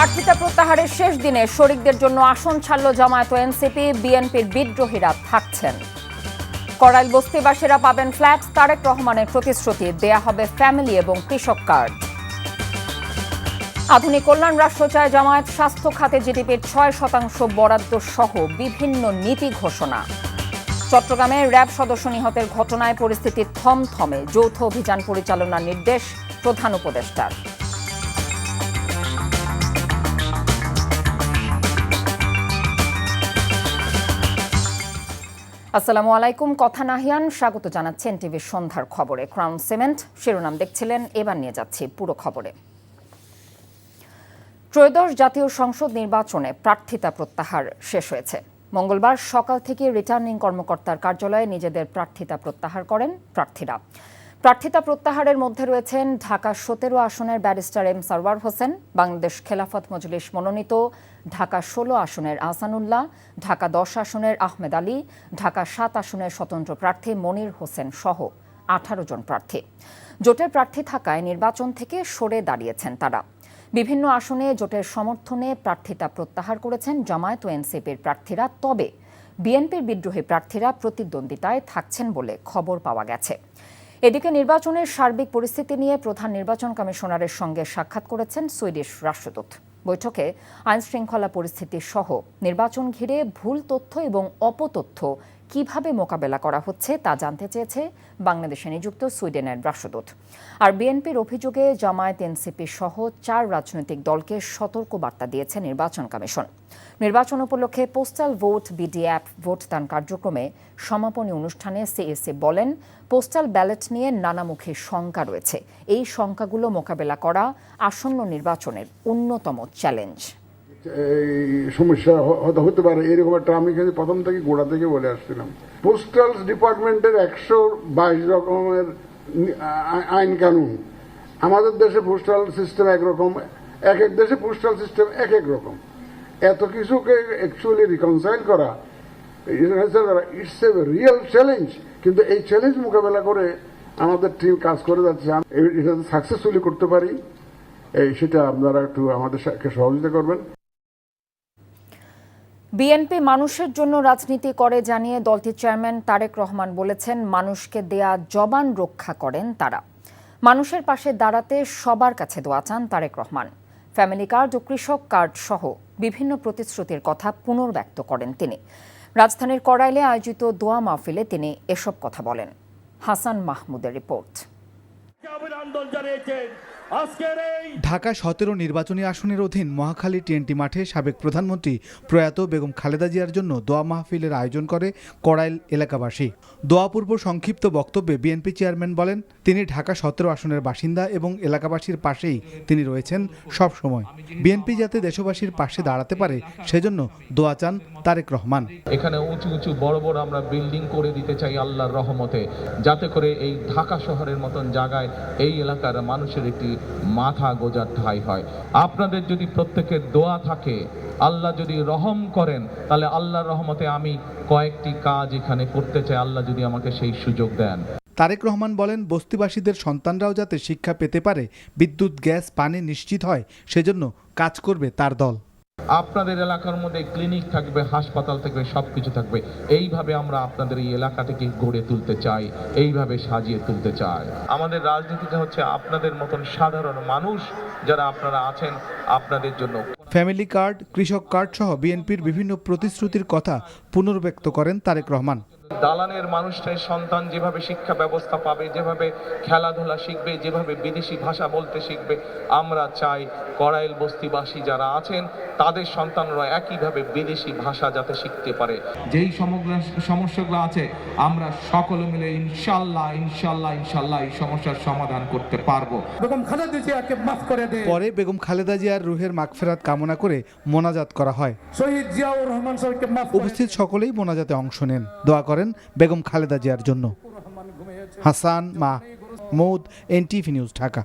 প্রার্থিতা প্রত্যাহারের শেষ দিনে শরিকদের জন্য আসন ছাড়ল জামায়াত ও এনসিপি। বিএনপির বিদ্রোহীরা থাকছেন। কড়াইল বস্তিবাসীরা পাবেন ফ্ল্যাট। তারেক রহমানের প্রতিশ্রুতি, দেয়া হবে ফ্যামিলি এবং কৃষক কার্ড। আধুনিক কল্যাণ রাষ্ট্র চায় জামায়াত। স্বাস্থ্য খাতে জিডিপির 6% বরাদ্দ সহ বিভিন্ন নীতি ঘোষণা। চট্টগ্রামে র্যাব সদস্য নিহতের ঘটনায় পরিস্থিতি থমথমে। যৌথ অভিযান পরিচালনার নির্দেশ প্রধান উপদেষ্টার। আসসালামু আলাইকুম, কথা নাহিয়ান, স্বাগত জানাচ্ছেন টিভির সন্ধ্যার খবরে। ক্রাউন সিমেন্ট শিরোনাম দেখছিলেন, এবার নিয়ে যাচ্ছি পুরো খবরে। ত্রয়োদশ জাতীয় সংসদ নির্বাচনে প্রার্থিতা প্রত্যাহার শেষ হয়েছে। মঙ্গলবার সকাল থেকে রিটার্নিং কর্মকর্তার কার্যালয়ে নিজেদের প্রার্থিতা প্রত্যাহার করেন প্রার্থীরা। প্রার্থিতা প্রত্যাহারের মধ্যে রয়েছেন ঢাকা 17 আসনের ব্যারিস্টার এম সারওয়ার হোসেন, বাংলাদেশ খেলাফত মজলিস মনোনীত ঢাকা 16 আসনের আহসানুল্লাহ, ঢাকা 10 আসনের আহমেদ আলী, ঢাকা 7 আসনের স্বতন্ত্র প্রার্থী মনির হোসেন সহ 18 জন প্রার্থী। জোটের প্রার্থী থাকায় নির্বাচন থেকে সরে দাঁড়িয়েছেন তারা। বিভিন্ন আসনে জোটের সমর্থনে প্রার্থিতা প্রত্যাহার করেছেন জামায়াত ও এনসিপির প্রার্থীরা। তবে বিএনপির বিদ্রোহী প্রার্থীরা প্রতিদ্বন্দ্বিতায় থাকছেন বলে খবর পাওয়া গেছে। এদিকে নির্বাচনের সার্বিক পরিস্থিতি নিয়ে প্রধান নির্বাচন কমিশনারের সঙ্গে সাক্ষাৎ করেছেন সুইডিশ রাষ্ট্রদূত। বৈঠকে আইনশৃঙ্খলা পরিস্থিতি সহ নির্বাচন ঘিরে ভুল তথ্য এবং অপতথ্য কিভাবে মোকাবেলা করা হচ্ছে তা জানতে চেয়েছে বাংলাদেশে নিযুক্ত সুইডেনের রাষ্ট্রদূত। আর বিএনপির অভিযোগে জামায়াত, এনসিপি সহ 4 রাজনৈতিক দলকে সতর্ক বার্তা দিয়েছে নির্বাচন কমিশন। নির্বাচন উপলক্ষে পোস্টাল ভোট বিডি অ্যাপ ভোটদান কার্যক্রমে সমাপনী অনুষ্ঠানে সিএসি বলেন, পোস্টাল ব্যালট নিয়ে নানামুখী শঙ্কা রয়েছে। এই শঙ্কাগুলো মোকাবেলা করা আসন্ন নির্বাচনের অন্যতম চ্যালেঞ্জ। সমস্যা হতে পারে এরকম একটা, আমি কিন্তু প্রথম থেকে গোড়া থেকে বলে আসছিলাম। পোস্টাল ডিপার্টমেন্টের 122 রকমের আইন কানুন। আমাদের দেশে পোস্টাল সিস্টেম একরকম, এক এক দেশে পোস্টাল সিস্টেম এক এক রকম। এত কিছুকে অ্যাকচুয়ালি রিকনসাইল করা ইটস এ রিয়েল চ্যালেঞ্জ। কিন্তু এই চ্যালেঞ্জ মোকাবেলা করে আমাদের টিম কাজ করে যাচ্ছে। এটা সাকসেসফুলি করতে পারি, সেটা আপনারা একটু আমাদের সহযোগিতা করবেন। বিএনপি মানুষের জন্য রাজনীতি করে জানিয়ে দলটির চেয়ারম্যান তারেক রহমান বলেছেন, মানুষকে দেয়া জবান রক্ষা করেন তারা। মানুষের পাশে দাঁড়াতে সবার কাছে দোয়া চান তারেক রহমান। ফ্যামিলি কার্ড ও কৃষক কার্ড সহ বিভিন্ন প্রতিশ্রুতির কথা পুনর্ব্যক্ত করেন তিনি। রাজধানীর কড়াইলে আয়োজিত দোয়া মাহফিলে তিনি এসব কথা বলেন। হাসান মাহমুদের রিপোর্ট। ঢাকা 17 নির্বাচনী আসনের অধীন মহাখালী টিএনটি মাঠে সাবেক প্রধানমন্ত্রী প্রয়াত বেগম খালেদা জিয়ার জন্য দোয়া মাহফিলের আয়োজন করে কড়াইল এলাকাবাসী। দোয়াপূর্ব সংক্ষিপ্ত বক্তব্যে বিএনপি চেয়ারম্যান বলেন, তিনি ঢাকা 17 আসনের বাসিন্দা এবং এলাকাবাসীর পাশেই তিনি রয়েছেন সব সময়। বিএনপি যাতে দেশবাসীর পাশে দাঁড়াতে পারে সেজন্য দোয়া চান তারেক রহমান। এখানে উঁচু উঁচু বড় বড় আমরা বিল্ডিং করে দিতে চাই আল্লাহর রহমতে, যাতে করে এই ঢাকা শহরের মতন জায়গায় এই এলাকার মানুষের একটি মাথা গোজার ঠাঁই হয়। আপনাদের যদি প্রত্যেকের দোয়া থাকে, আল্লাহ যদি রহম করেন, তাহলে আল্লাহর রহমতে আমি কয়েকটি কাজ এখানে করতে চাই, আল্লাহ যদি আমাকে সেই সুযোগ দেন। তারেক রহমান বলেন, বস্তিবাসীদের সন্তানরাও যাতে শিক্ষা পেতে পারে, বিদ্যুৎ, গ্যাস, পানি নিশ্চিত হয়, সেজন্য কাজ করবে তার দল। আপনাদের এলাকার মধ্যে ক্লিনিক থাকবে, হাসপাতাল থাকবে, সবকিছু থাকবে। এইভাবে আমরা আপনাদের এই এলাকাটাকে গড়ে তুলতে চাই, এইভাবে সাজিয়ে তুলতে চাই। আমাদের রাজনীতিটা হচ্ছে আপনাদের মতন সাধারণ মানুষ যারা আপনারা আছেন, আপনাদের জন্য। ফ্যামিলি কার্ড, কৃষক কার্ড সহ বিএনপির বিভিন্ন প্রতিশ্রুতির কথা পুনর্ব্যক্ত করেন তারেক রহমান। দালানের মানুষটার সন্তান যেভাবে শিক্ষা ব্যবস্থা পাবে, যেভাবে খেলাধুলা শিখবে, যেভাবে বিদেশি ভাষা বলতে শিখবে, আমরা চাই কড়াইল বস্তিবাসী যারা আছেন তাদের সন্তানরা একইভাবে বিদেশি ভাষা যাতে শিখতে পারে। যেই সমস্যাগুলো আছে আমরা সকলে মিলে ইনশাল্লাহ ইনশাল্লাহ ইনশাল্লাহ এই সমস্যার সমাধান করতে পারবো। বেগম খালেদা জিয়াকে মাফ করে দেন। পরে বেগম খালেদা জিয়ার রুহের মাগফিরাত কামনা করে মোনাজাত করা হয়। শহীদ জিয়াউর রহমান সাহেবকে মাফ। উপস্থিত সকলেই মোনাজাতে অংশ নেন, দোয়া করেন বেগম খালেদা জিয়ার জন্য। Hasan Mahmud, NTV news, Dhaka.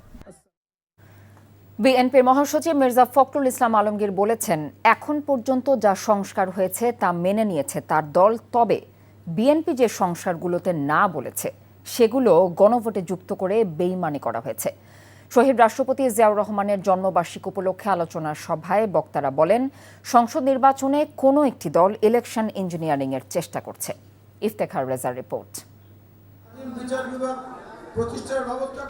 বিএনপির মহাসচিব মির্জা ফখরুল ইসলাম আলমগীর বলেছেন, এখন পর্যন্ত যা সংস্কার হয়েছে তা মেনে নিয়েছে তার দল। তবে বিএনপি যে সংস্কারগুলোতে না বলেছে সেগুলো গণভোটে যুক্ত করে বেইমানি করা হয়েছে। শহীদ রাষ্ট্রপতি জিয়াউর রহমানের জন্মবার্ষিকী উপলক্ষে আলোচনা সভায় বক্তারা বলেন, সংসদ নির্বাচনে কোনো একটি দল ইলেকশন ইঞ্জিনিয়ারিংয়ের চেষ্টা করছে। ইফতেখার রেজার রিপোর্ট।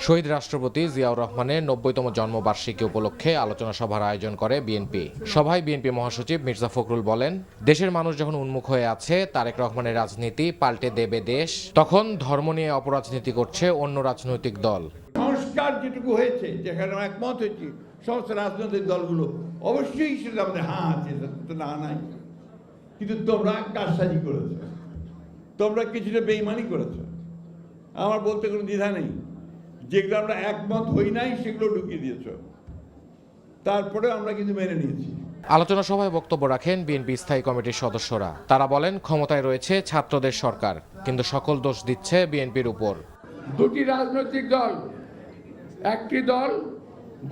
শহীদ রাষ্ট্রপতি জিয়াউর রহমানের ৯০তম জন্মবার্ষিকী উপলক্ষে আলোচনা সভার আয়োজন করে বিএনপি। সভায় বিএনপি মহাসচিব মির্জা ফখরুল বলেন, দেশের মানুষ যখন উন্মুখ হয়ে আছে তারেক রহমানের রাজনীতি পাল্টে দেবে দেশ, তখন ধর্ম নিয়ে অপরাজনীতি করছে অন্য রাজনৈতিক দল। সংস্কার যেটুকু হয়েছে, যেখানে আমরা একমত হয়েছি সমস্ত রাজনৈতিক দলগুলো, অবশ্যই সেটা আমাদের হ্যাঁ আছে, না নাই। কিন্তু তোমরা কারসাজি করেছো, তোমরা কিছুটা বেইমানি করেছো। আমার বলতে কোনো দ্বিধা নেই, যেগুলো আমরা একমত হই নাই সেগুলো ঢুকিয়ে দিয়েছ, তারপরে আমরা কিন্তু মেনে নিয়েছি। আলোচনা সভায় বক্তব্য রাখেন বিএনপি স্থায়ী কমিটির সদস্যরা। তারা বলেন, ক্ষমতায় রয়েছে ছাত্রদের সরকার, কিন্তু সকল দোষ দিচ্ছে বিএনপির উপর। দুটি রাজনৈতিক দল, একটি দল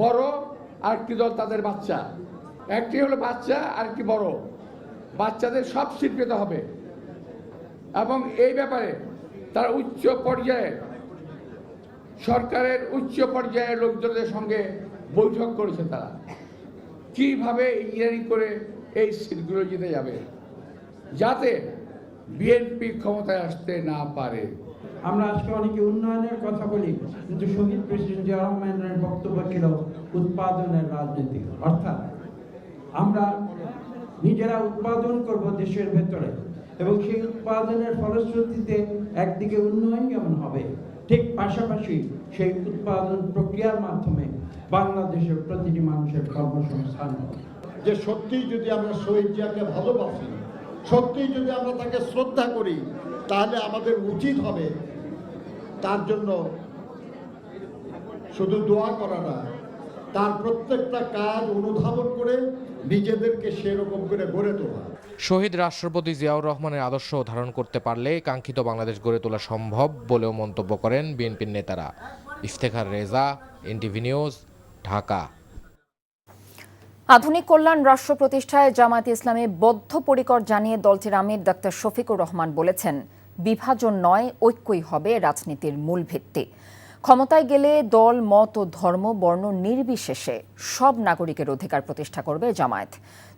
বড়, আরেকটি দল তাদের বাচ্চা। একটি হলো বাচ্চা, আরেকটি বড়। বাচ্চাদের সব সিট পেতে হবে এবং এই ব্যাপারে তারা উচ্চ পর্যায়ে সরকারের উচ্চ পর্যায়ের লোকজনদের সঙ্গে বৈঠক করেছে। তারা কিভাবে ইঞ্জিনিয়ারিং করে এই সিটগুলো জিতে যাবে, যাতে বিএনপি ক্ষমতায় আসতে না পারে। আমরা আজকে অনেকে উন্নয়নের কথা বলি, কিন্তু শহীদ প্রেসিডেন্ট জিয়া রহমানের বক্তব্য ছিল উৎপাদনের রাজনীতি। অর্থাৎ আমরা নিজেরা উৎপাদন করব দেশের ভেতরে, এবং সেই উৎপাদনের ফলশ্রুতিতে একদিকে উন্নয়ন যেমন হবে, ঠিক পাশাপাশি সেই উৎপাদন প্রক্রিয়ার মাধ্যমে বাংলাদেশের প্রতিটি মানুষের কর্মসংস্থান হবে। যে সত্যিই যদি আমরা শহীদ জিয়াকে ভালোবাসি, সত্যিই যদি আমরা তাকে শ্রদ্ধা করি, তাহলে আমাদের উচিত হবে তার জন্য শুধু দোয়া করা না, তার প্রত্যেকটা কাজ অনুধাবন করে নিজেদেরকে সেরকম করে গড়ে তোলা। শহীদ রাষ্ট্রপতি জিয়াউর রহমানের আদর্শ ধারণ করতে পারলে কাঙ্ক্ষিত বাংলাদেশ গড়ে তোলা সম্ভব বলেও মন্তব্য করেন বিএনপির নেতারা। Iftekhar Reza, NTV news, Dhaka. আধুনিক কল্যাণ রাষ্ট্র প্রতিষ্ঠায় জামায়াতে ইসলামী বদ্ধপরিকর জানিয়ে দলটির আমির ডাক্তার শফিকুর রহমান বলেছেন, বিভাজন নয়, ঐক্যই হবে রাজনীতির মূল ভিত্তি। ক্ষমতায় গেলে দল, মত ও ধর্ম, বর্ণ নির্বিশেষে সব নাগরিকের অধিকার প্রতিষ্ঠা করবে জামায়াত।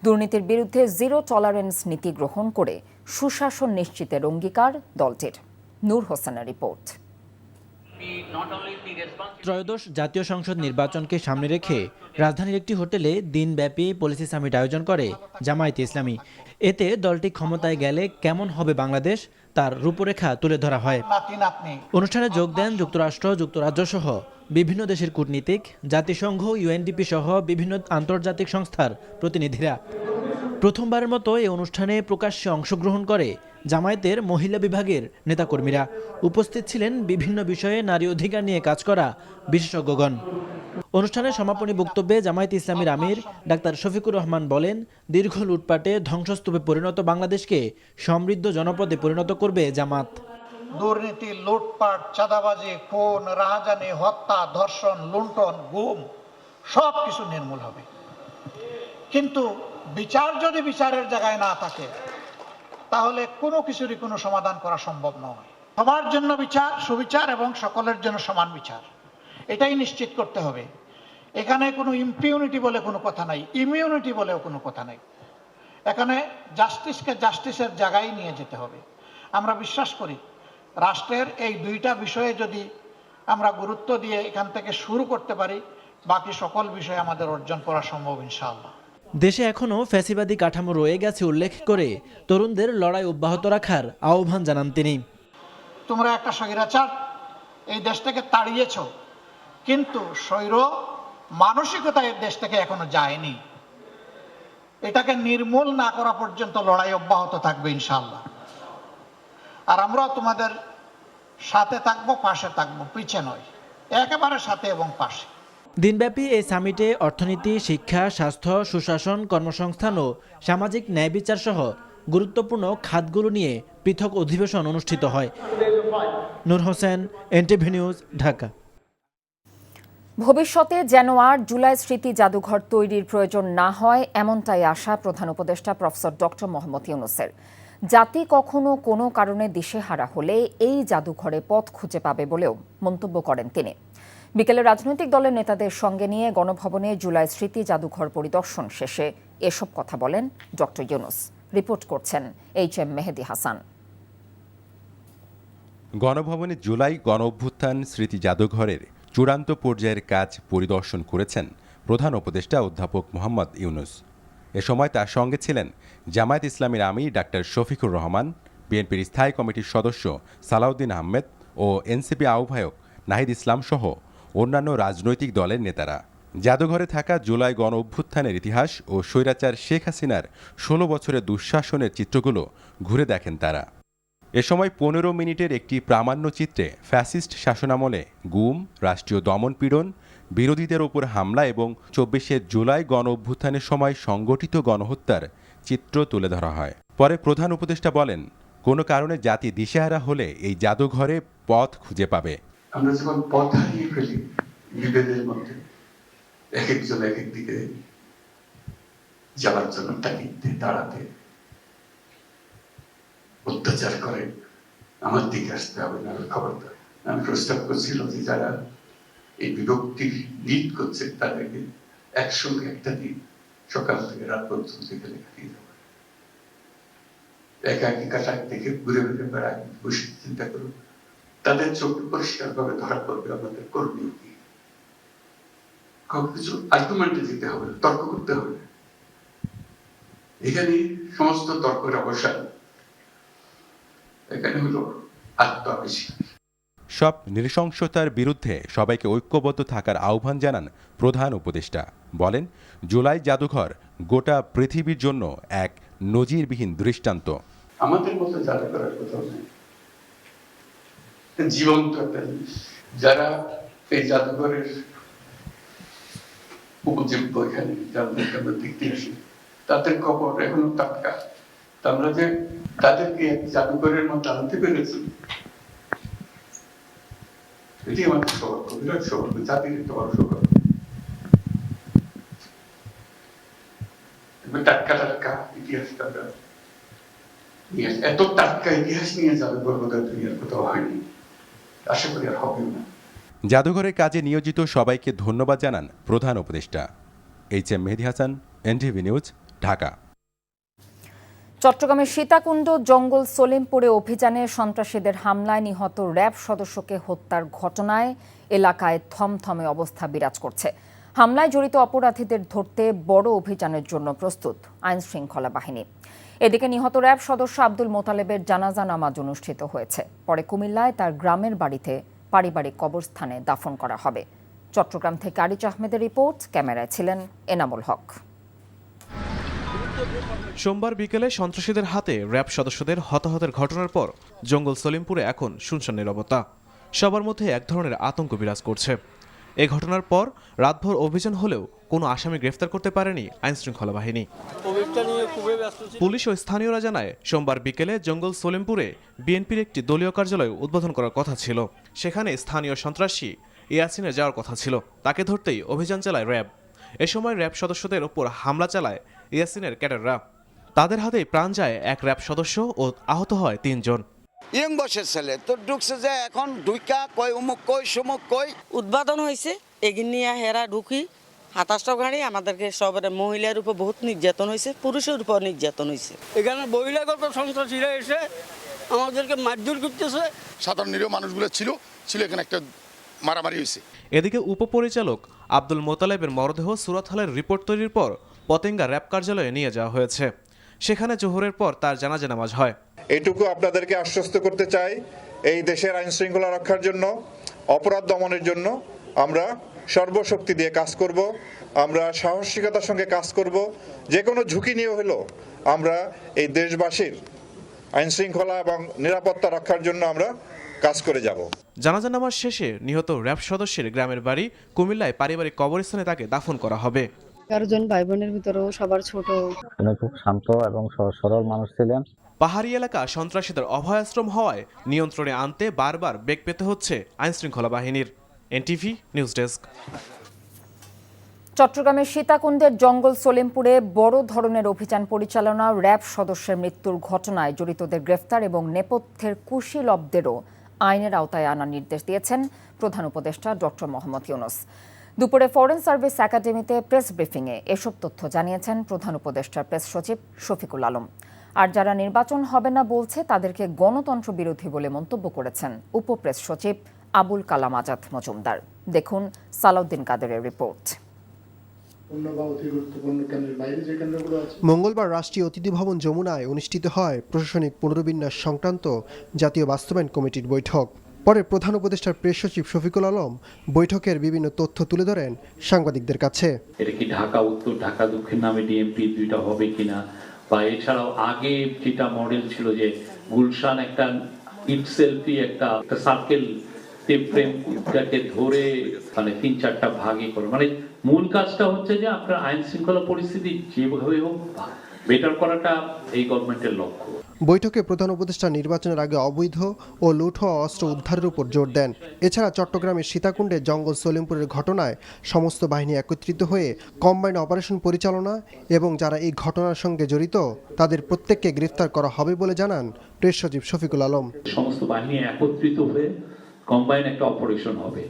দুর্নীতির বিরুদ্ধে জিরো টলারেন্স নীতি গ্রহণ করে সুশাসন নিশ্চিতের অঙ্গীকার দলটির। নূর হোসেনের রিপোর্ট। ত্রয়োদশ জাতীয় সংসদ নির্বাচনকে সামনে রেখে রাজধানীর একটি হোটেলে দিনব্যাপী পলিসি সামিট আয়োজন করে জামায়াতে ইসলামী। এতে দলটি ক্ষমতায় গেলে কেমন হবে বাংলাদেশ তার রূপরেখা তুলে ধরা হয়। অনুষ্ঠানে যোগ দেন যুক্তরাষ্ট্র, যুক্তরাজ্য সহ বিভিন্ন দেশের কূটনীতিক, জাতিসংঘ, ইউএনডিপি সহ বিভিন্ন আন্তর্জাতিক সংস্থার প্রতিনিধিরা। প্রথমবারের মতো এই অনুষ্ঠানে প্রকাশ্যে অংশগ্রহণ করে জামায়াতের মহিলা বিভাগের নেতাকর্মীরা। উপস্থিত ছিলেন বিভিন্ন বিষয়ে নারী অধিকার নিয়ে কাজ করা বিশেষজ্ঞগণ। অনুষ্ঠানের সমাপনী বক্তব্যে জামায়াত ইসলামীর আমির ডাক্তার শফিকুর রহমান বলেন, দীর্ঘ লুটপাটে ধ্বংসস্তূপে পরিণত বাংলাদেশকে সমৃদ্ধ জনপদে পরিণত করবে জামাত। দুর্নীতি, লুটপাট, চাঁদাবাজি, খুন, রাহাজানি, হত্যা, ধর্ষণ, লুণ্ঠন, গুম সব কিছু নির্মূল হবে। কিন্তু বিচার যদি বিচারের জায়গায় না থাকে, তাহলে কোনো কিছুরই কোনো সমাধান করা সম্ভব নয়। সবার জন্য বিচার, সুবিচার এবং সকলের জন্য সমান বিচার, এটাই নিশ্চিত করতে হবে। এখানে কোনো ইম্পিউনিটি বলে কোনো কথা নাই, ইমিউনিটি বলেও কোনো কথা নাই। এখানে জাস্টিসকে জাস্টিসের জায়গায় নিয়ে যেতে হবে। আমরা বিশ্বাস করি রাষ্ট্রের এই দুইটা বিষয়ে যদি আমরা গুরুত্ব দিয়ে এখান থেকে শুরু করতে পারি, বাকি সকল বিষয় আমাদের অর্জন করা সম্ভব ইনশাআল্লাহ। দেশে এখনও ফ্যাসিবাদী কাঠামো রয়ে গেছে উল্লেখ করে তরুণদের লড়াই অব্যাহত রাখার আহ্বান জানান তিনি। তোমরা একটা স্বৈরাচার এই দেশ থেকে তাড়িয়েছ, কিন্তু স্বৈর মানসিকতা এই দেশ থেকে এখনো যায়নি। এটাকে নির্মূল না করা পর্যন্ত লড়াই অব্যাহত থাকবে ইনশাআল্লাহ। আর আমরাও তোমাদের সাথে থাকবো, পাশে থাকবো, পিছে নয়, একেবারে সাথে এবং পাশে। দিনব্যাপী এই সামিটে অর্থনীতি, শিক্ষা, স্বাস্থ্য, সুশাসন, কর্মসংস্থান ও সামাজিক ন্যায় বিচার সহ গুরুত্বপূর্ণ খাতগুলো নিয়ে পৃথক অধিবেশন অনুষ্ঠিত হয়। নূর হোসেন, এনটিভি নিউজ, ঢাকা। ভবিষ্যতে যেন আর জুলাই স্মৃতি জাদুঘর তৈরির প্রয়োজন না হয়, এমনটাই আশা প্রধান উপদেষ্টা প্রফেসর ডক্টর মোহাম্মদ ইউনূসের। জাতি কখনো কোনো কারণে দিশেহারা হলে এই জাদুঘরে পথ খুঁজে পাবে বলেও মন্তব্য করেন তিনি। বিকেলে রাজনৈতিক দলের নেতাদের সঙ্গে নিয়ে গণভবনে জুলাই স্মৃতি জাদুঘর পরিদর্শন শেষে এসব কথা বলেন ডক্টর ইউনূস। রিপোর্ট করছেন HM মেহেদী হাসান। গণভবনে জুলাই গণঅভ্যুত্থান স্মৃতি জাদুঘরের চূড়ান্ত পর্যায়ের কাজ পরিদর্শন করেছেন প্রধান উপদেষ্টা অধ্যাপক মোহাম্মদ ইউনূস। এ সময় তার সঙ্গে ছিলেন জামায়াত ইসলামীর আমির ডাক্তার শফিকুর রহমান, বিএনপির স্থায়ী কমিটির সদস্য সালাউদ্দিন আহমেদ ও এনসিপি আহ্বায়ক নাহিদ ইসলাম সহ অন্যান্য রাজনৈতিক দলের নেতারা। জাদুঘরে থাকা জুলাই গণ অভ্যুত্থানের ইতিহাস ও স্বৈরাচার শেখ হাসিনার ১৬ বছরের দুঃশাসনের চিত্রগুলো ঘুরে দেখেন তারা। এ সময় ১৫ মিনিটের একটি প্রামাণ্যচিত্রে ফ্যাসিস্ট শাসনামলে গুম, রাষ্ট্রীয় দমনপীড়ন, বিরোধীদের ওপর হামলা এবং ২৪শে জুলাই গণ অভ্যুত্থানের সময় সংগঠিত গণহত্যার চিত্র তুলে ধরা হয়। পরে প্রধান উপদেষ্টা বলেন, কোনো কারণে জাতি দিশেহারা হলে এই জাদুঘরে পথ খুঁজে পাবে। আমরা যখন পথ হারিয়ে ফেলি বিভেদের মধ্যে, এক একজন এক এক দিকে যাওয়ার জন্য তাগিদে দাঁড়াতে অত্যাচার করে, আমার দিকে আসতে হবে না, খবরদার। আমি প্রস্তাব করছিল যে যারা এই বিভক্তি লিড করছে তাদেরকে একসঙ্গে একটা দিন সকাল থেকে রাত পর্যন্ত এখানে কাটিয়ে দেওয়া, একাকি কাটাক থেকে ঘুরে ঘুরে বেড়ায় বসে চিন্তা করুন, তাদের চোখ পরিষ্কার ভাবে ধরা পড়বে আমাদের কর্মী কি। কিছু আর্গুমেন্টে যেতে হবে, তর্ক করতে হবে। এখানে সমস্ত তর্কের অবসান, এখানে হলো আত্মআবিষ্কার। সব নৃশংসতার বিরুদ্ধে সবাইকে ঐক্যবদ্ধ থাকার আহ্বান জানান প্রধান উপদেষ্টা। বলেন, জুলাই জাদুঘর গোটা পৃথিবীর জন্য এক নজিরবিহীন দৃষ্টান্ত। আমাদের মতো জাদুঘরের কোথাও নেই, জীবন্ত একটা জিনিস। যারা এই জাদুঘরের উপজীব্য এখানে যাদেরকে আমরা দেখতে আসি, তাদের খবর এখনো টাটকা। আমরা যে তাদেরকে জাদুঘরের মতো আনতে পেরেছি, এটি আমাদের সৌভাগ্য, বিরাট সৌভাগ্য, জাতির একটা বড় সৌভাগ্য। টাটকা টাটকা ইতিহাসটা আমরা এত টাটকা ইতিহাস নিয়ে জাদুঘর বোধহয় দুনিয়ার কোথাও হয়নি, আশা করি আর হবেও না। জাদুঘরের কাজে নিয়োজিত সবাইকে ধন্যবাদ জানান প্রধান উপদেষ্টা। HM মেহেদী হাসান, NTV নিউজ, ঢাকা। চট্টগ্রামের সীতাকুণ্ড জঙ্গল সলিমপুরে অভিযানে সন্ত্রাসীদের হামলায় নিহত র্যাব সদস্যকে হত্যার ঘটনায় এলাকায় থমথমে অবস্থা বিরাজ করছে। হামলায় জড়িত অপরাধীদের ধরতে বড় অভিযানের জন্য প্রস্তুত আইন শৃঙ্খলা বাহিনী। এদিকে নিহত র্যাব সদস্য আব্দুল মোতালেবের জানাজা নামাজ অনুষ্ঠিত হয়েছে। পরে কুমিল্লায় তার গ্রামের বাড়িতে পারিবারিক কবরস্থানে দাফন করা হবে। চট্টগ্রাম থেকে আরিচ আহমেদের রিপোর্ট, ক্যামেরায় ছিলেন এনামুল হক। সোমবার বিকেলে সন্ত্রাসীদের হাতে র্যাব সদস্যদের হতাহতের ঘটনার পর জঙ্গল সলিমপুরে এখন শুনশান নীরবতা। সবার মধ্যে এক ধরনের আতঙ্ক বিরাজ করছে। এ ঘটনার পর রাতভর অভিযান হলেও কোনো আসামি গ্রেফতার করতে পারেনি আইনশৃঙ্খলা বাহিনী। পুলিশ ও স্থানীয়রা জানায়, সোমবার বিকেলে জঙ্গল সলিমপুরে বিএনপির একটি দলীয় কার্যালয় উদ্বোধন করার কথা ছিল। সেখানে স্থানীয় সন্ত্রাসী ইয়াসিনের যাওয়ার কথা ছিল। তাকে ধরতেই অভিযান চালায় র্যাব। এ সময় র্যাব সদস্যদের ওপর হামলা চালায় ইয়াসিনের ক্যাডাররা। তাদের হাতেই প্রাণ যায় এক র্যাব সদস্য ও আহত হয় 3 জন। ইয়ং বয়সের ছেলে তো ঢুকছে যে এখন ঢুকা কই অমুক কই সমুক কই উদ্বোধন হয়েছে, এগিয়ে নিয়ে হেরা ঢুকি 27টা গাড়ি। আমাদেরকে সবার মহিলার উপর বহুত নির্যাতন হয়েছে, পুরুষের উপর নির্যাতন হয়েছে। এখানে বহিরাগত সন্ত্রাসীরা এসে আমাদেরকে মারধর করতেছে। সাধারণ নিরীহ মানুষগুলো ছিল এখানে একটা মারামারি হয়েছে। এদিকে উপপরিচালক আব্দুল মোতালেবের মরদেহ সুরাত হলের রিপোর্ট তৈরির পর পতেঙ্গা র্যাব কার্যালয়ে নিয়ে যাওয়া হয়েছে। সেখানে জোহরের পর তার জানাজা নামাজ হয়। এইটুকু আপনাদেরকে আশ্বস্ত করতে চাই, এই দেশের আইন শৃঙ্খলা রক্ষার জন্য, অপরাধ দমনের জন্য আমরা সর্বশক্তি দিয়ে কাজ করব। আমরা সাহসিকতার সঙ্গে কাজ করব। যে কোনো ঝুঁকি নিয়ে হলেও আমরা এই দেশবাসীর আইন শৃঙ্খলা এবং নিরাপত্তা রক্ষার জন্য আমরা কাজ করে যাব। জানাজা নামাজ শেষে নিহত র্যাব সদস্যের গ্রামের বাড়ি কুমিল্লায় পারিবারিক কবরস্থানে তাকে দাফন করা হবে। 11 জন ভাই বোনের ভিতরেও সবার ছোট। তিনি খুব শান্ত এবং সরল মানুষ ছিলেন। পাহাড়ি এলাকা সন্ত্রাসীদের অভয়াশ্রম হওয়ায় নিয়ন্ত্রণে আনতে বারবার বেগ পেতে হচ্ছে আইনশৃঙ্খলা বাহিনীর। NTV news desk. চট্টগ্রামের সীতাকুণ্ডের জঙ্গল সলিমপুরে বড় ধরনের অভিযান পরিচালনা, র্যাব সদস্যের মৃত্যুর ঘটনায় জড়িতদের গ্রেফতার এবং নেপথ্যের কুশীলবদেরও আইনের আওতায় আনার নির্দেশ দিয়েছেন প্রধান উপদেষ্টা ডক্টর মোহাম্মদ ইউনূস। দুপুরে ফরেন সার্ভিস একাডেমিতে প্রেস ব্রিফিংয়ে এসব তথ্য জানিয়েছেন প্রধান উপদেষ্টার প্রেস সচিব শফিকুল আলম। আর যারা নির্বাচন হবে না বলছে তাদেরকে গণতন্ত্র বিরোধী বলে মন্তব্য করেছেন উপপ্রেস সচিব আবুল কালাম আজাদ মজুমদার। দেখুন সালাউদ্দিন কাদেরের রিপোর্ট। মঙ্গলবার রাষ্ট্রীয় অতিথি ভবন যমুনায় অনুষ্ঠিত হয় প্রশাসনিক পুনর্বিন্যাস সংক্রান্ত জাতীয় বাস্তবায়ন কমিটির বৈঠক। পরে প্রধান উপদেষ্টার প্রেস সচিব শফিকুল আলম বৈঠকের বিভিন্ন তথ্য তুলে ধরেন সাংবাদিকদের কাছে। এটা কি ঢাকা উত্তর ঢাকা দক্ষিণ নামে ডিএমপি দুইটা হবে কিনা, বা এছাড়াও আগে যেটা মডেল ছিল যে গুলশান একটা ইটসেলফি একটা সার্কেল ফ্রেমটাকে ধরে মানে ৩-৪টা ভাগে করে, মানে মূল কাজটা হচ্ছে যে আপনার আইন শৃঙ্খলা পরিস্থিতি যেভাবে হোক বেটার করাটা এই গভর্নমেন্টের লক্ষ্য। বৈঠকে প্রধান উপদেষ্টা নির্বাচনের আগে অবৈধ ও লুট হওয়া অস্ত্র উদ্ধারের উপর জোর দেন। এছাড়া চট্টগ্রামের সীতাকুণ্ডে জঙ্গল সলিমপুরের ঘটনায় সমস্ত বাহিনী একত্রিত হয়ে কম্বাইন্ড অপারেশন পরিচালনা এবং যারা এই ঘটনার সঙ্গে জড়িত তাদের প্রত্যেককে গ্রেফতার করা হবে বলে জানান প্রেস সচিব শফিকুল আলম। সমস্ত বাহিনী একত্রিত হয়ে কম্বাইন্ড একটা অপারেশন হবে,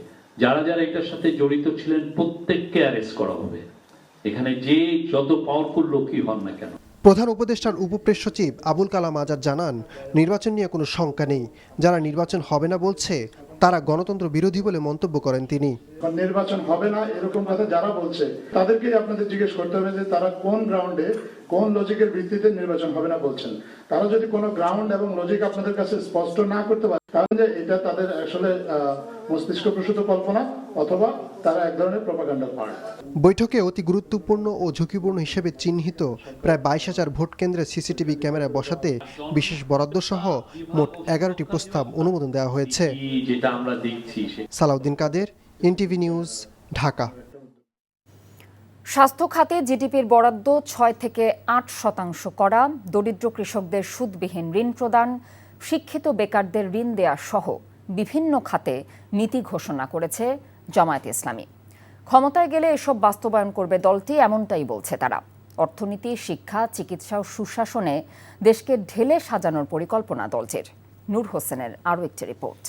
যারা যারা এটার সাথে জড়িত ছিলেন প্রত্যেককে অ্যারেস্ট করা হবে, এখানে যে যত পাওয়ারফুল লোকই হন না কেন। প্রধান উপদেষ্টার উপপ্রেস সচিব আবুল কালাম আজাদ জানান, নির্বাচন নিয়ে কোনো শঙ্কা নেই। যারা নির্বাচন হবে না বলছে তারা গণতন্ত্র বিরোধী বলে মন্তব্য করেন তিনি। নির্বাচন হবে না এরকম কথা যারা বলছে তাদেরকে আপনাদের জিজ্ঞেস করতে হবে যে তারা কোন গ্রাউন্ডে কোন লজিকের ভিত্তিতে নির্বাচন হবে না বলছেন। তারা যদি কোনো গ্রাউন্ড এবং লজিক আপনাদের কাছে স্পষ্ট না করতে পারে তাহলে এটা তাদের আসলে মস্তিষ্ক প্রসূত কল্পনা অথবা তারা এক ধরনের প্রপাগান্ডা পার্ট। বৈঠকে অতি গুরুত্বপূর্ণ ও ঝুঁকিপূর্ণ হিসেবে চিহ্নিত প্রায় 22,000 ভোট কেন্দ্রে সিসিটিভি ক্যামেরা বসাতে বিশেষ বরাদ্দ সহ মোট 11টি প্রস্তাব অনুমোদন দেওয়া হয়েছে। সালাউদ্দিন কাদের, এনটিভি নিউজ, ঢাকা। স্বাস্থ্য খাতে জিডিপির বরাদ্দ 6 থেকে 8% করা, দরিদ্র কৃষকদের সুদবিহীন ঋণ প্রদান, শিক্ষিত বেকারদের ঋণ দেয়া সহ বিভিন্ন খাতে নীতি ঘোষণা করেছে জামায়াতে ইসলামী। ক্ষমতায় গেলে এসব বাস্তবায়ন করবে দলটি, এমনটাই বলছে তারা। অর্থনীতি, শিক্ষা, চিকিৎসা ও সুশাসনে দেশকে ঢেলে সাজানোর পরিকল্পনা দলটির। নূর হোসেনের আরও একটি রিপোর্ট।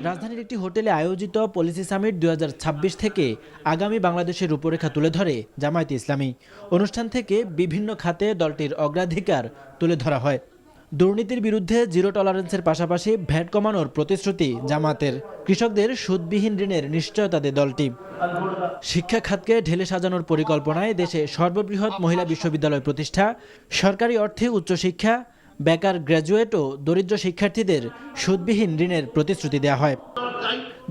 রাজধানীর একটি হোটেলে আয়োজিত পলিসি সামিট 2026 থেকে আগামী বাংলাদেশের রূপরেখা তুলে ধরে জামায়াতে ইসলামী। অনুষ্ঠান থেকে বিভিন্ন খাতে দলটির অগ্রাধিকার তুলে ধরা হয়। দুর্নীতির বিরুদ্ধে জিরো টলারেন্সের পাশাপাশি ভ্যাট কমানোর প্রতিশ্রুতি জামাতের। কৃষকদের সুদবিহীন ঋণের নিশ্চয়তা দেয় দলটি। শিক্ষা খাতকে ঢেলে সাজানোর পরিকল্পনায় দেশে সর্ববৃহৎ মহিলা বিশ্ববিদ্যালয় প্রতিষ্ঠা, সরকারি অর্থে উচ্চশিক্ষা, বেকার, গ্র্যাজুয়েট ও দরিদ্র শিক্ষার্থীদের সুদবিহীন ঋণের প্রতিশ্রুতি দেওয়া হয়।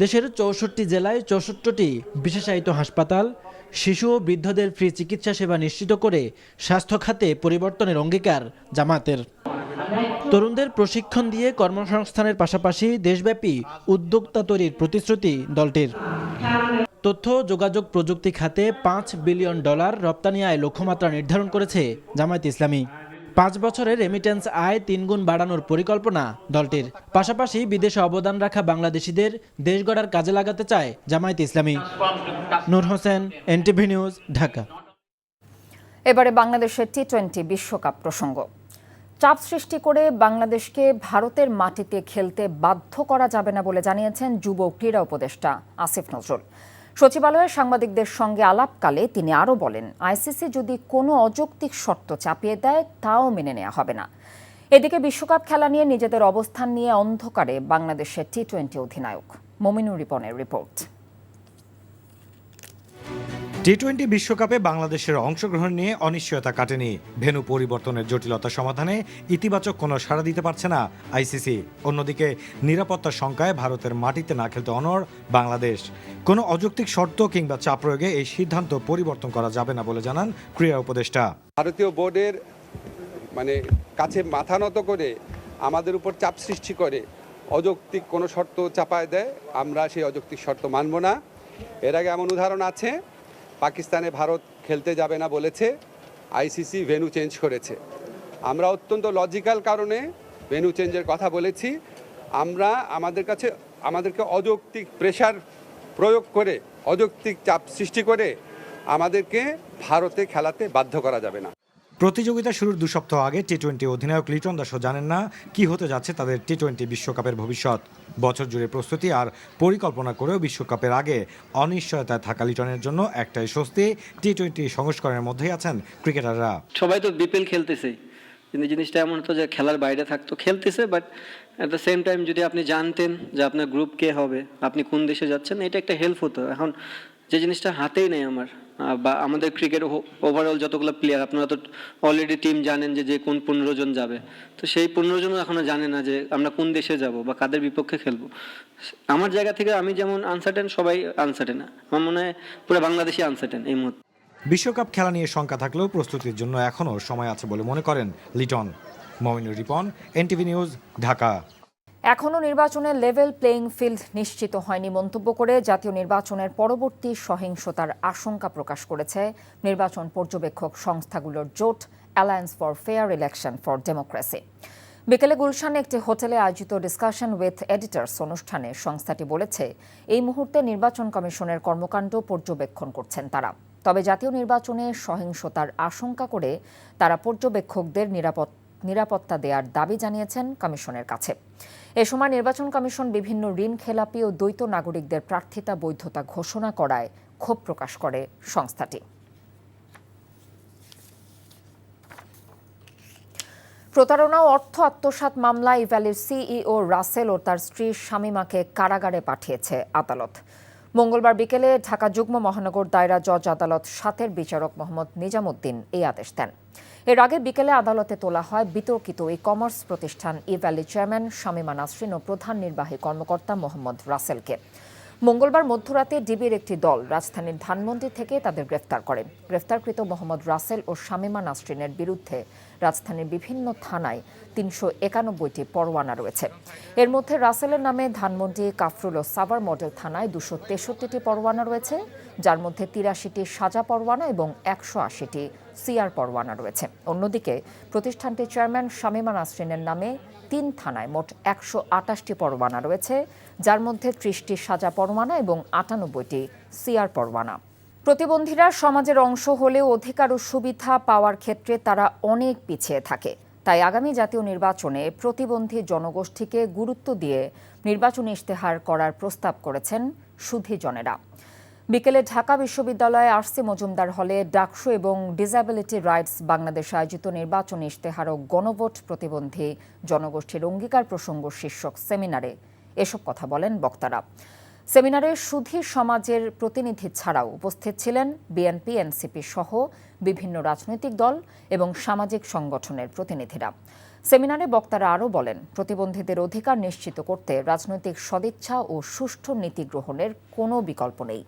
দেশের 64 জেলায় 64টি বিশেষায়িত হাসপাতাল, শিশু ও বৃদ্ধদের ফ্রি চিকিৎসা সেবা নিশ্চিত করে স্বাস্থ্য খাতে পরিবর্তনের অঙ্গীকার জামাতের। তরুণদের প্রশিক্ষণ দিয়ে কর্মসংস্থানের পাশাপাশি দেশব্যাপী উদ্যোক্তা তৈরির প্রতিশ্রুতি দলটির। তথ্য যোগাযোগ প্রযুক্তি খাতে $5 বিলিয়ন রপ্তানি আয় লক্ষ্যমাত্রা নির্ধারণ করেছে জামায়াতে ইসলামী। 5 বছরের রেমিটেন্স আয় 3 গুণ বাড়ানোর পরিকল্পনা দলটির। পাশাপাশি বিদেশে অবদান রাখা বাংলাদেশিদের দেশ গড়ার কাজে লাগাতে চায় জামায়াতে ইসলামী। নূর হোসেন, এনটিভি নিউজ, ঢাকা। এবারে বাংলাদেশের টি-20 বিশ্বকাপ প্রসঙ্গ। চাপ সৃষ্টি করে বাংলাদেশকে ভারতের মাটিতে খেলতে বাধ্য করা যাবে না বলে জানিয়েছেন যুব ক্রীড়া উপদেষ্টা আসিফ নজরুল। সচিবালয়ে সাংবাদিকদের সঙ্গে আলাপকালে তিনি আরও বলেন, আইসিসি যদি কোনো অযৌক্তিক শর্ত চাপিয়ে দেয় তাও মেনে নেওয়া হবে না। এদিকে বিশ্বকাপ খেলা নিয়ে নিজেদের অবস্থান নিয়ে অন্ধকারে বাংলাদেশের টি-20 অধিনায়ক। মমিনুর রিপনের রিপোর্ট। টি-20 বিশ্বকাপে বাংলাদেশের অংশগ্রহণ নিয়ে অনিশ্চয়তা কাটেনি। ভেন্যু পরিবর্তনের জটিলতা সমাধানে ইতিবাচক কোনো সাড়া দিতে পারছে না আইসিসি। অন্যদিকে নিরাপত্তার শঙ্কায় ভারতের মাটিতে না খেলতে অনড় বাংলাদেশ। কোনো অযৌক্তিক শর্ত কিংবা চাপ প্রয়োগে এই সিদ্ধান্ত পরিবর্তন করা যাবে না বলে জানান ক্রীড়া উপদেষ্টা। ভারতীয় বোর্ডের কাছে মাথা নত করে আমাদের উপর চাপ সৃষ্টি করে অযৌক্তিক কোনো শর্ত চাপায় দেয়, আমরা সেই অযৌক্তিক শর্ত মানব না। এর আগে এমন উদাহরণ আছে, পাকিস্তানে ভারত খেলতে যাবে না বলেছে, আইসিসি ভেন্যু চেঞ্জ করেছে। আমরা অত্যন্ত লজিক্যাল কারণে ভেন্যু চেঞ্জের কথা বলেছি। আমাদেরকে অযৌক্তিক প্রেশার প্রয়োগ করে, অযৌক্তিক চাপ সৃষ্টি করে আমাদেরকে ভারতে খেলাতে বাধ্য করা যাবে না। প্রতিযোগিতা শুরুর 2 সপ্তাহ আগে টি-20 অধিনায়ক লিটন দাসও জানেন না কি হতে যাচ্ছে তাদের টি-20 বিশ্বকাপের ভবিষ্যৎ। বছর জুড়ে প্রস্তুতি আর পরিকল্পনা করেও বিশ্বকাপের আগে অনিশ্চয়তায় থাকা লিটনের জন্য একটাই স্বস্তি, টি-20 সংস্করণের মধ্যেই আছেন ক্রিকেটাররা। সবাই তো বিপিএল খেলতেছে, কিন্তু জিনিসটা এমন হতো যে খেলার বাইরে থাকতো, খেলতেছে, but at the same time যদি আপনি জানতেন যে আপনার গ্রুপ কে হবে, আপনি কোন দেশে যাচ্ছেন, এটা একটা হেল্প হতো। এখন যে জিনিসটা হাতেই নেই আমার, বা আমাদের ক্রিকেট ওভারঅল যতগুলো প্লেয়ার, আপনারা তো অলরেডি টিম জানেন যে কোন 15 জন যাবে, তো সেই 15 জনও এখনো জানে না যে আমরা কোন দেশে যাব বা কাদের বিপক্ষে খেলবো। আমার জায়গা থেকে আমি যেমন আনসার্টেন, সবাই আনসার্টেন। আমার মনে হয় পুরো বাংলাদেশই আনসার্টেন এই মুহূর্তে। বিশ্বকাপ খেলা নিয়ে শঙ্কা থাকলেও প্রস্তুতির জন্য এখনও সময় আছে বলে মনে করেন লিটন। Mominur Ripon, NTV news, Dhaka. এখনও নির্বাচনের লেভেল প্লেইং ফিল্ড নিশ্চিত হয়নি মন্তব্য করে জাতীয় নির্বাচনের পরবর্তী সহিংসতার আশঙ্কা প্রকাশ করেছে নির্বাচন পর্যবেক্ষক সংস্থাগুলোর জোট alliance for fair election for democracy. বিকেলে গুলশানে একটি হোটেলে আয়োজিত ডিসকাশন উইথ এডিটর্স অনুষ্ঠানে সংস্থাটি বলেছে, এই মুহূর্তে নির্বাচন কমিশনের কর্মকাণ্ড পর্যবেক্ষণ করছেন তারা। তবে জাতীয় নির্বাচনে সহিংসতার আশঙ্কা করে তারা পর্যবেক্ষকদের নিরাপত্তা দেওয়ার দাবি জানিয়েছেন কমিশনের কাছে। এ সময় নির্বাচন কমিশন বিভিন্ন ঋণ খেলাপি ও দ্বৈত নাগরিকদের প্রার্থিতা বৈধতা ঘোষণা করায় ক্ষোভ প্রকাশ করে সংস্থাটি। প্রতারণা ও অর্থ আত্মসাৎ মামলায় ইভ্যালির সিইও রাসেল ও তার স্ত্রী শামীমাকে কারাগারে পাঠিয়েছে আদালত। মঙ্গলবার বিকেলে ঢাকা যুগ্ম মহানগর দায়রা জজ আদালত 7-এর বিচারক মোহাম্মদ নিজামুদ্দিন এই আদেশ দেন। এর আগে বিকেলে আদালতে তোলা হয় বিতর্কিত ই কমার্স প্রতিষ্ঠান ইভ্যালি চেয়ারম্যান শামীমা নাসরিন ও প্রধান নির্বাহী কর্মকর্তা মোহাম্মদ রাসেলকে। মঙ্গলবার মধ্যরাতে ডিবির একটি দল রাজধানীর ধানমন্ডি থেকে তাদের গ্রেফতার করে। গ্রেফতারকৃত মোহাম্মদ রাসেল ও শামীমা নাসরিনের বিরুদ্ধে রাজধানীর বিভিন্ন থানায় 391টি পরোয়ানা রয়েছে। এর মধ্যে রাসেলের নামে ধানমন্ডি, কাফরুল ও সাভার মডেল থানায় 263টি পরোয়ানা রয়েছে, যার মধ্যে 83টি সাজা পরোয়ানা এবং 180টি সিআর পরোয়ানা রয়েছে। অন্যদিকে প্রতিষ্ঠানটির চেয়ারম্যান শামীমা নাসরিনের নামে 3 থানায় মোট 128টি পরোয়ানা রয়েছে, যার মধ্যে 30টি সাজা পরোয়ানা এবং 98টি সিআর পরোয়ানা। প্রতিবন্ধীরা সমাজের অংশ হলেও অধিকার ও সুবিধা পাওয়ার ক্ষেত্রে তারা অনেক পিছিয়ে থাকে। তাই আগামী জাতীয় নির্বাচনে প্রতিবন্ধী জনগোষ্ঠীকে গুরুত্ব দিয়ে নির্বাচনী ইশতেহার করার প্রস্তাব করেছেন সুধীজনেরা। বিকেলে ঢাকা বিশ্ববিদ্যালয়ে আরসি মজুমদার হলে ডাকসু এবং ডিসএবিলিটি রাইটস বাংলাদেশ আয়োজিত নির্বাচনী ইশতেহার ও গণভোট প্রতিবন্ধী জনগোষ্ঠীর অঙ্গীকার প্রসঙ্গ শীর্ষক সেমিনারে এসব কথা বলেন বক্তারা। সেমিনারে সুধী সমাজের প্রতিনিধি ছাড়াও উপস্থিত ছিলেন বিএনপি, এনসিপি সহ বিভিন্ন রাজনৈতিক দল এবং সামাজিক সংগঠনের প্রতিনিধিরা। সেমিনারে বক্তারা আরও বলেন, প্রতিবন্ধীদের অধিকার নিশ্চিত করতে রাজনৈতিক সদিচ্ছা ও সুষ্ঠু নীতি গ্রহণের কোনো বিকল্প নেই।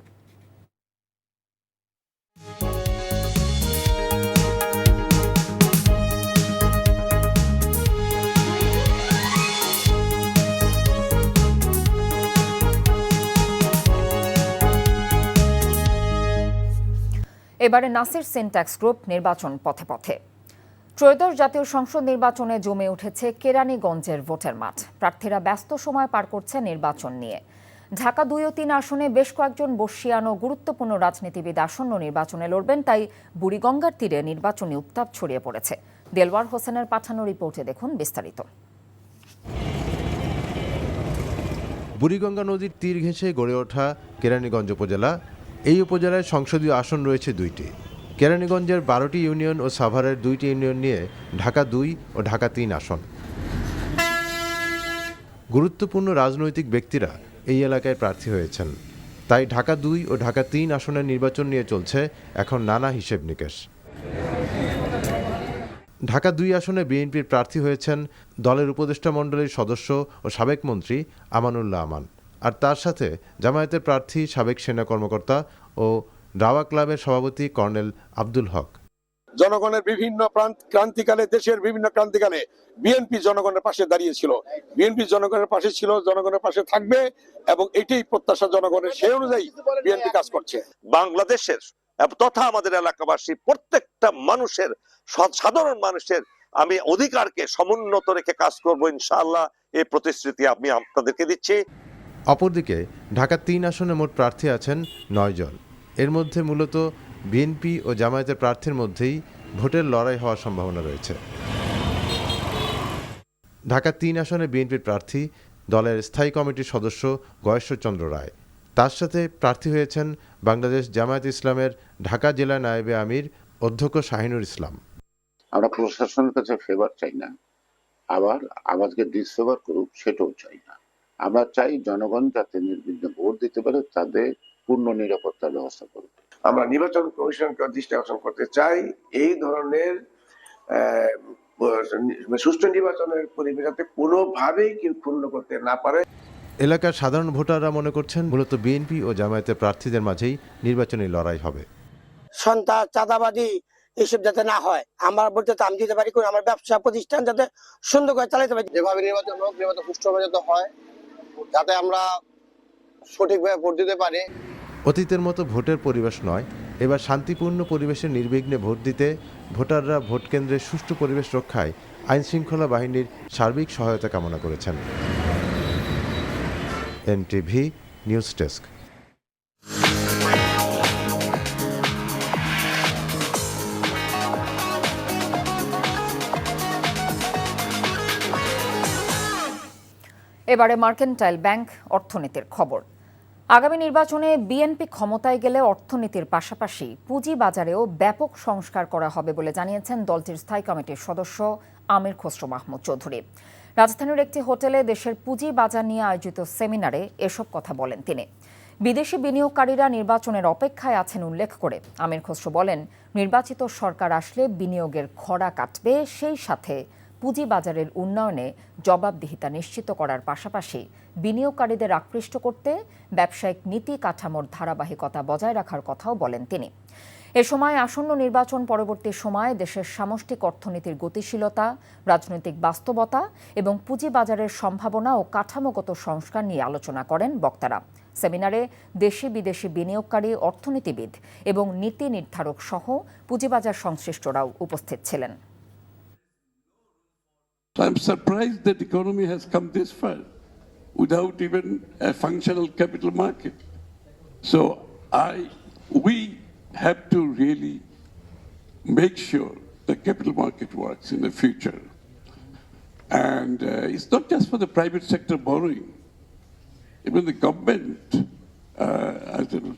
এবারে নাসির সিনট্যাক্স গ্রুপ নির্বাচন পথে পথে। ত্রয়োদশ জাতীয় সংসদ নির্বাচনে জমে উঠেছে কেরানীগঞ্জের ভোটের মাঠ। প্রার্থীরা ব্যস্ত সময় পার করছে নির্বাচন নিয়ে। ঢাকা 2 ও 3 আসনে বেশ কয়েকজন বর্ষিয়ান ও গুরুত্বপূর্ণ রাজনীতিবিদ আসন্ন নির্বাচনে লড়বেন, তাই বুড়িগঙ্গার তীরে নির্বাচনী উত্তাপ ছড়িয়ে পড়েছে। দেলওয়ার হোসেনের পাঠানো রিপোর্টে দেখুন বিস্তারিত। বুড়িগঙ্গা নদীর তীর ঘেঁষে গড়ে ওঠা কেরানীগঞ্জ উপজেলা। এই উপজেলায় সংসদীয় আসন রয়েছে 2টি। কেরানীগঞ্জের 12টি ইউনিয়ন ও সাভারের 2টি ইউনিয়ন নিয়ে ঢাকা 2 ও ঢাকা 3 আসন। গুরুত্বপূর্ণ রাজনৈতিক ব্যক্তিরা এই এলাকায় প্রার্থী হয়েছেন, তাই ঢাকা 2 ও ঢাকা 3 আসনের নির্বাচন নিয়ে চলছে এখন নানা হিসেব নিকেশ। ঢাকা 2 আসনে বিএনপির প্রার্থী হয়েছেন দলের উপদেষ্টা মণ্ডলীর সদস্য ও সাবেক মন্ত্রী আমানুল্লাহ আমান, আর তার সাথে জামায়াতের প্রার্থী সাবেক সেনা কর্মকর্তা ও দাওয়া ক্লাবের সভাপতি কর্নেল আব্দুল হক। জনগণের বিভিন্ন ক্রান্তিকালে, দেশের বিভিন্ন ক্রান্তিকালে বিএনপি জনগণের পাশে দাঁড়িয়েছিল, বিএনপি জনগণের পাশে ছিল, জনগণের পাশে থাকবে, এবং এটাই প্রত্যাশা জনগণের, সেই অনুযায়ী বিএনপি কাজ করছে। বাংলাদেশের তথা আমাদের এলাকাবাসী প্রত্যেকটা মানুষের, সাধারণ মানুষের আমি অধিকারকে সমুন্নত রেখে কাজ করবো ইনশাআল্লাহ, এই প্রতিশ্রুতি আমি আপনাদেরকে দিচ্ছি। অপরদিকে ঢাকা 3 আসনে মোট প্রার্থী আছেন 9 জন। এর মধ্যে মূলত বিএনপি ও জামায়াতের প্রার্থীর মধ্যেই ভোটের লড়াই হওয়ার সম্ভাবনা রয়েছে। ঢাকা ৩ আসনে বিএনপির প্রার্থী দলের স্থায়ী কমিটির সদস্য গয়েশ্বরচন্দ্র রায়। তার সাথে প্রার্থী হয়েছেন বাংলাদেশ জামায়াত ইসলামের ঢাকা জেলা নায়েবে আমির অধ্যক্ষ শাহিনুর ইসলাম। আমরা প্রশাসনের কাছে ফেভার চাই না, আবার আমাদেরকে ডিসফেভার করুক সেটাও চাই না। আমরা চাই জনগণ যাতে নির্বিঘ্নে ভোট দিতে পারে, তাদের পূর্ণ নিরাপত্তার ব্যবস্থা করবে। আমরা নির্বাচন কমিশনকে দৃষ্টি আকর্ষণ করতে চাই এই ধরনের সুষ্ঠু নির্বাচনের পরিবেশ যাতে কোনোভাবেই কেউ ক্ষুণ্ণ করতে না পারে। এলাকার সাধারণ ভোটাররা মনে করছেন মূলত বিএনপি ও জামায়াতের প্রার্থীদের মাঝেই নির্বাচনী লড়াই হবে। সন্ত্রাস, চাঁদাবাদী এসব যাতে না হয়, আমরা বলতে আমি দিতে পারি কোন আমার ব্যবসা প্রতিষ্ঠান যাতে সুন্দর করে চালাতে পারি। যেভাবে নির্বাচন হোক, নির্বাচন সুষ্ঠুভাবে যাতে হয়, যাতে আমরা সঠিকভাবে ভোট দিতে পারি। অতীতের মতো ভোটের পরিবেশ নয়, এবার শান্তিপূর্ণ পরিবেশে নির্বিঘ্নে ভোট দিতে ভোটাররা ভোট কেন্দ্রের সুষ্ঠু পরিবেশ রক্ষায় আইনশৃঙ্খলা বাহিনীর সার্বিক সহায়তা কামনা করেছেন। NTV news desk. এবারে মার্কেন্টাইল ব্যাংক অর্থনীতির খবর। আগামী নির্বাচনে বিএনপি ক্ষমতায় গেলে অর্থনীতির পাশাপাশি পুঁজি বাজারেও ব্যাপক সংস্কার করা হবে বলে জানিয়েছেন দলটির স্থায়ী কমিটির সদস্য আমির খসরু মাহমুদ চৌধুরী। রাজধানীর একটি হোটেলে দেশের পুঁজি বাজার নিয়ে আয়োজিত সেমিনারে এসব কথা বলেন তিনি। বিদেশি বিনিয়োগকারীরা নির্বাচনের অপেক্ষায় আছেন উল্লেখ করে আমির খসরু বলেন, নির্বাচিত সরকার আসলে বিনিয়োগের খরা কাটবে, সেই সাথে পুঁজিবাজারের উন্নয়নে জবাবদিহিতা নিশ্চিত করার পাশাপাশি বিনিয়োগকারীদের আকৃষ্ট করতে ব্যবসায়িক নীতি কাঠামোর ধারাবাহিকতা বজায় রাখার কথাও বলেন তিনি। এ সময় আসন্ন নির্বাচন পরবর্তী সময়ে দেশের সামষ্টিক অর্থনীতির গতিশীলতা, রাজনৈতিক বাস্তবতা এবং পুঁজিবাজারের সম্ভাবনা ও কাঠামোগত সংস্কার নিয়ে আলোচনা করেন বক্তারা। সেমিনারে দেশি বিদেশি বিনিয়োগকারী, অর্থনীতিবিদ এবং নীতি নির্ধারক সহ পুঁজিবাজার সংশ্লিষ্টরাও উপস্থিত ছিলেন। So I'm surprised that the economy has come this far without even a functional capital market. So we have to really make sure the capital market works in the future. And it's not just for the private sector borrowing. Even the government,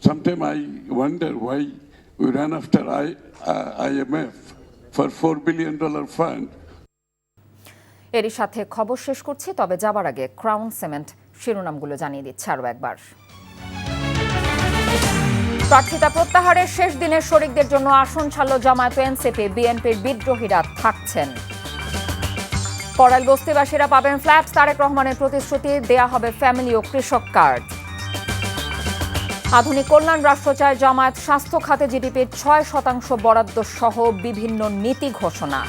sometimes I wonder why we ran after IMF for $4 billion fund. এরই সাথে খবর শেষ করছি, তবে যাবার আগে crown cement শিরোনামগুলো জানিয়ে দিচ্ছে আরও একবার। প্রার্থিতা প্রত্যাহারের শেষ দিনের শরিকদের জন্য আসন ছাড়ল জামায়াত ও এনসিপি, বিএনপির বিদ্রোহীরা থাকছেন। করাইল বস্তিবাসীরা পাবেন ফ্ল্যাট, তারেক রহমানের প্রতিশ্রুতি, দেয়া হবে ফ্যামিলি ও কৃষক কার্ড। আধুনিক কল্যাণ রাষ্ট্র চায় জামায়াত, স্বাস্থ্য খাতে জিডিপির 6% বরাদ্দ সহ বিভিন্ন নীতি ঘোষণা।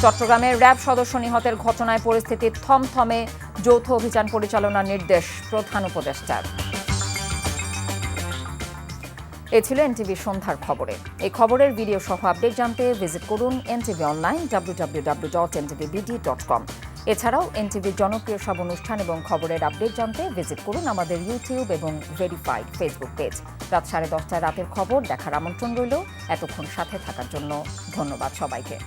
চট্টগ্রামে র্যাব সদস্য নিহতের ঘটনায় পরিস্থিতি থমথমে, যৌথ অভিযান পরিচালনার নির্দেশ প্রধান উপদেষ্টার। এ ছিল এনটিভি সন্ধ্যার খবরে। এই খবরের ভিডিও সহ আপডেট জানতে ভিজিট করুন এনটিভি অনলাইন www.ntvbd.com। এছাড়াও এনটিভির জনপ্রিয় সব অনুষ্ঠান এবং খবরের আপডেট জানতে ভিজিট করুন আমাদের ইউটিউব এবং ভেরিফাইড ফেসবুক পেজ। রাত 10:30 রাতের খবর দেখার আমন্ত্রণ রইল। এতক্ষণ সাথে থাকার জন্য ধন্যবাদ সবাইকে।